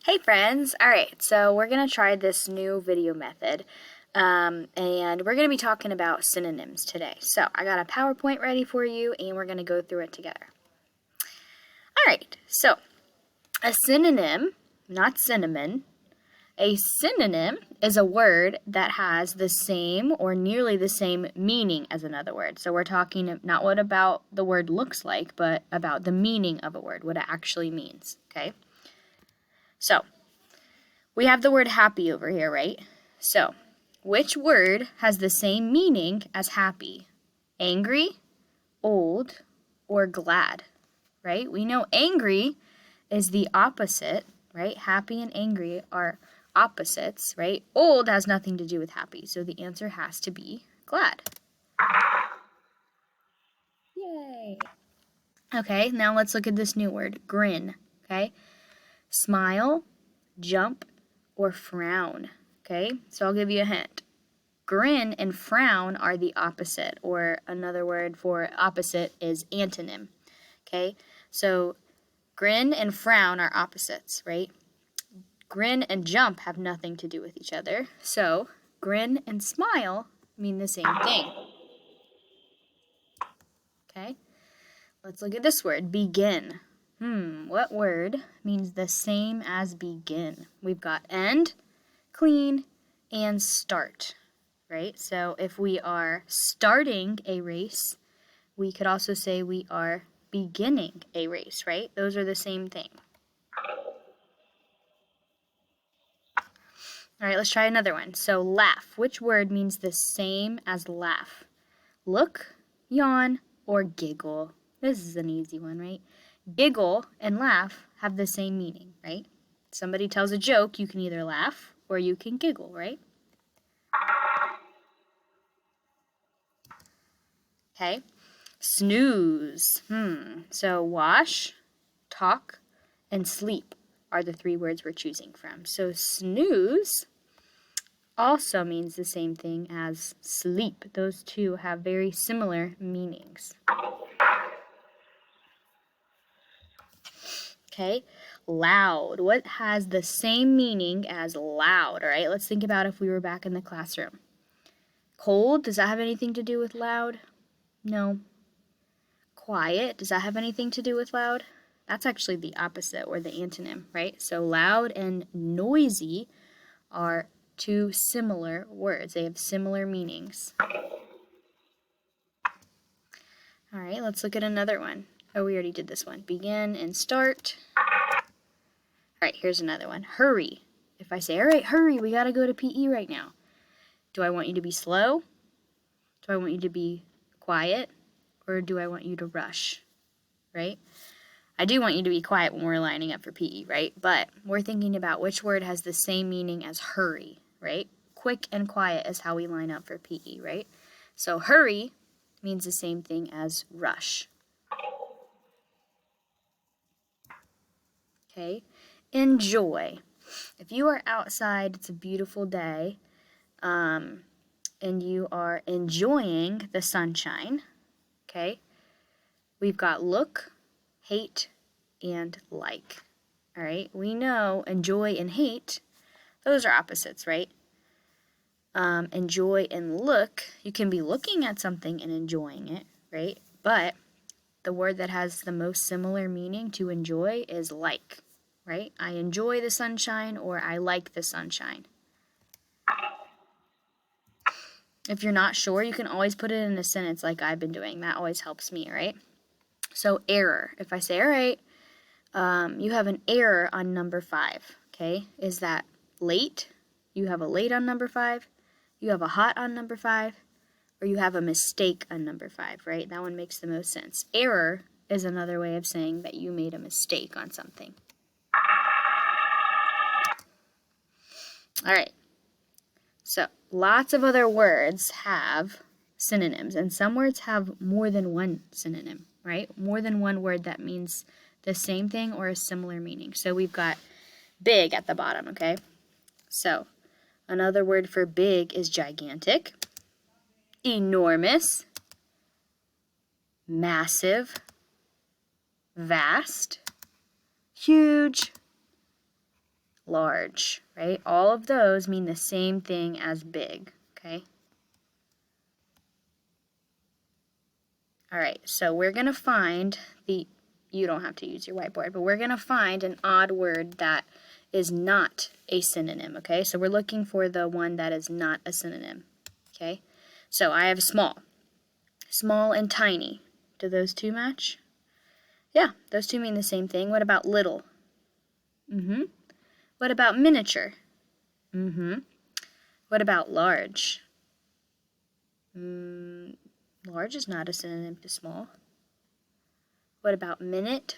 Hey friends! Alright, so we're going to try this new video method, and we're going to be talking about synonyms today. So I got a PowerPoint ready for you, and we're going to go through it together. Alright, so a synonym, not cinnamon, a synonym is a word that has the same or nearly the same meaning as another word. So we're talking not what about the word looks like, but about the meaning of a word, what it actually means, okay? So, we have the word happy over here, right? So, which word has the same meaning as happy? Angry, old, or glad, right? We know angry is the opposite, right? Happy and angry are opposites, right? Old has nothing to do with happy, so the answer has to be glad. Yay! Okay, now let's look at this new word, grin, okay? Smile, jump, or frown, okay? So I'll give you a hint. Grin and frown are the opposite, or another word for opposite is antonym, okay? So grin and frown are opposites, right? Grin and jump have nothing to do with each other, so grin and smile mean the same thing, okay? Let's look at this word, begin. What word means the same as begin? We've got end, clean, and start, right? So if we are starting a race, we could also say we are beginning a race, right? Those are the same thing. All right, let's try another one. So laugh. Which word means the same as laugh? Look, yawn, or giggle. This is an easy one, right? Giggle and laugh have the same meaning, right? Somebody tells a joke, you can either laugh or you can giggle, right? Okay. Snooze. So wash, talk, and sleep are the three words we're choosing from. So snooze also means the same thing as sleep. Those two have very similar meanings. Okay, loud. What has the same meaning as loud? All right, let's think about if we were back in the classroom. Cold, does that have anything to do with loud? No. Quiet, does that have anything to do with loud? That's actually the opposite, or the antonym, right? So loud and noisy are two similar words. They have similar meanings. All right, let's look at another one. Oh, we already did this one. Begin and start. All right, here's another one. Hurry. If I say, all right, hurry, we got to go to PE right now. Do I want you to be slow? Do I want you to be quiet? Or do I want you to rush? Right? I do want you to be quiet when we're lining up for PE, right? But we're thinking about which word has the same meaning as hurry, right? Quick and quiet is how we line up for PE, right? So hurry means the same thing as rush. Okay? Enjoy. If you are outside, it's a beautiful day, and you are enjoying the sunshine, okay? We've got look, hate, and like. All right, we know enjoy and hate, those are opposites, right? Enjoy and look, you can be looking at something and enjoying it, right? But the word that has the most similar meaning to enjoy is like, right? I enjoy the sunshine, or I like the sunshine. If you're not sure, you can always put it in a sentence like I've been doing. That always helps me, right? So error. If I say, all right, you have an error on number 5, okay? Is that late? You have a late on number 5? You have a hot on number 5? Or you have a mistake on number 5, right? That one makes the most sense. Error is another way of saying that you made a mistake on something. All right. So lots of other words have synonyms, and some words have more than one synonym, right? More than one word that means the same thing or a similar meaning. So we've got big at the bottom, okay? So another word for big is gigantic, enormous, massive, vast, huge, large, right? All of those mean the same thing as big, okay? All right, so we're going to find you don't have to use your whiteboard, but we're going to find an odd word that is not a synonym, okay? So we're looking for the one that is not a synonym, okay? So I have small. Small and tiny. Do those two match? Yeah, those two mean the same thing. What about little? What about miniature? What about large? Large is not a synonym to small. What about minute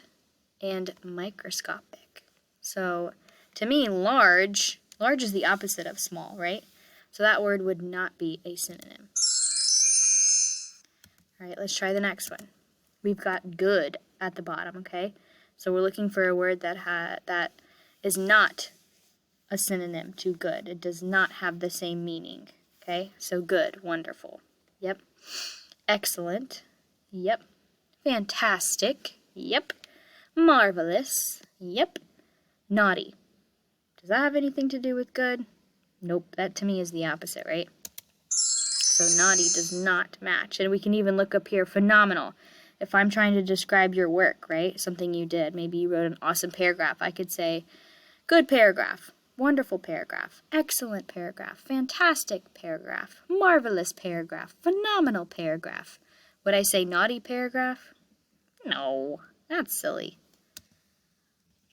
and microscopic? So to me, large is the opposite of small, right? So that word would not be a synonym. All right, let's try the next one. We've got good at the bottom, okay? So we're looking for a word that is not a synonym to good. It does not have the same meaning, okay? So good, wonderful. Yep. Excellent. Yep. Fantastic. Yep. Marvelous. Yep. Naughty. Does that have anything to do with good? Nope. That to me is the opposite, right? So naughty does not match. And we can even look up here, phenomenal. If I'm trying to describe your work, right? Something you did. Maybe you wrote an awesome paragraph. I could say, good paragraph. Wonderful paragraph. Excellent paragraph. Fantastic paragraph. Marvelous paragraph. Phenomenal paragraph. Would I say naughty paragraph? No, that's silly.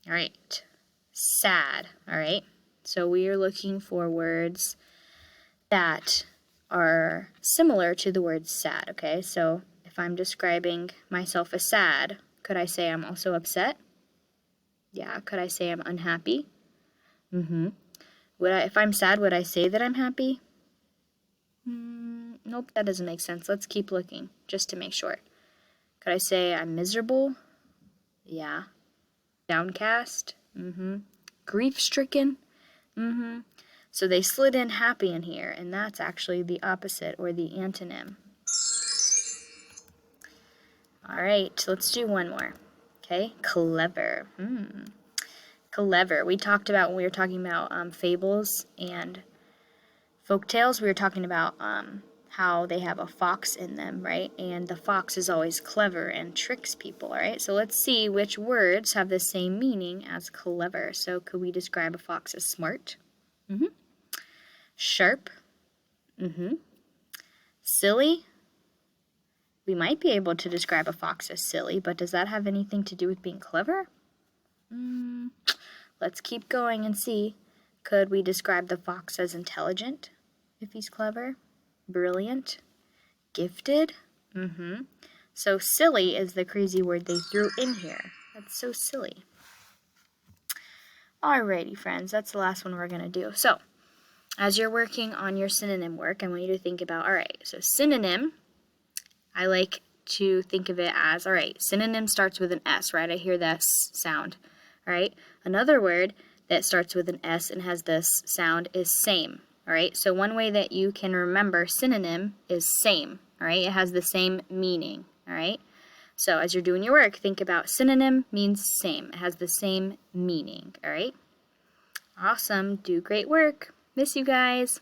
All right. Sad. All right. So we are looking for words that are similar to the word sad, okay? So if I'm describing myself as sad, could I say I'm also upset? Yeah. Could I say I'm unhappy? If I'm sad, would I say that I'm happy? Nope, that doesn't make sense. Let's keep looking, just to make sure. Could I say I'm miserable? Yeah. Downcast? Grief-stricken? So they slid in happy in here, and that's actually the opposite, or the antonym. All right, let's do one more. Okay, clever. Clever. We talked about, when we were talking about fables and folktales, we were talking about how they have a fox in them, right? And the fox is always clever and tricks people, all right? So let's see which words have the same meaning as clever. So could we describe a fox as smart? Sharp? Silly? We might be able to describe a fox as silly, but does that have anything to do with being clever? Let's keep going and see. Could we describe the fox as intelligent, if he's clever? Brilliant? Gifted? So silly is the crazy word they threw in here. That's so silly. Alrighty, friends, that's the last one we're going to do. So, as you're working on your synonym work, I want you to think about, alright, so synonym, I like to think of it as, alright, synonym starts with an S, right? I hear this sound, alright? Another word that starts with an S and has this sound is same, alright? So one way that you can remember synonym is same, alright? It has the same meaning, alright? So as you're doing your work, think about synonym means same. It has the same meaning, alright? Awesome. Do great work. Miss you guys.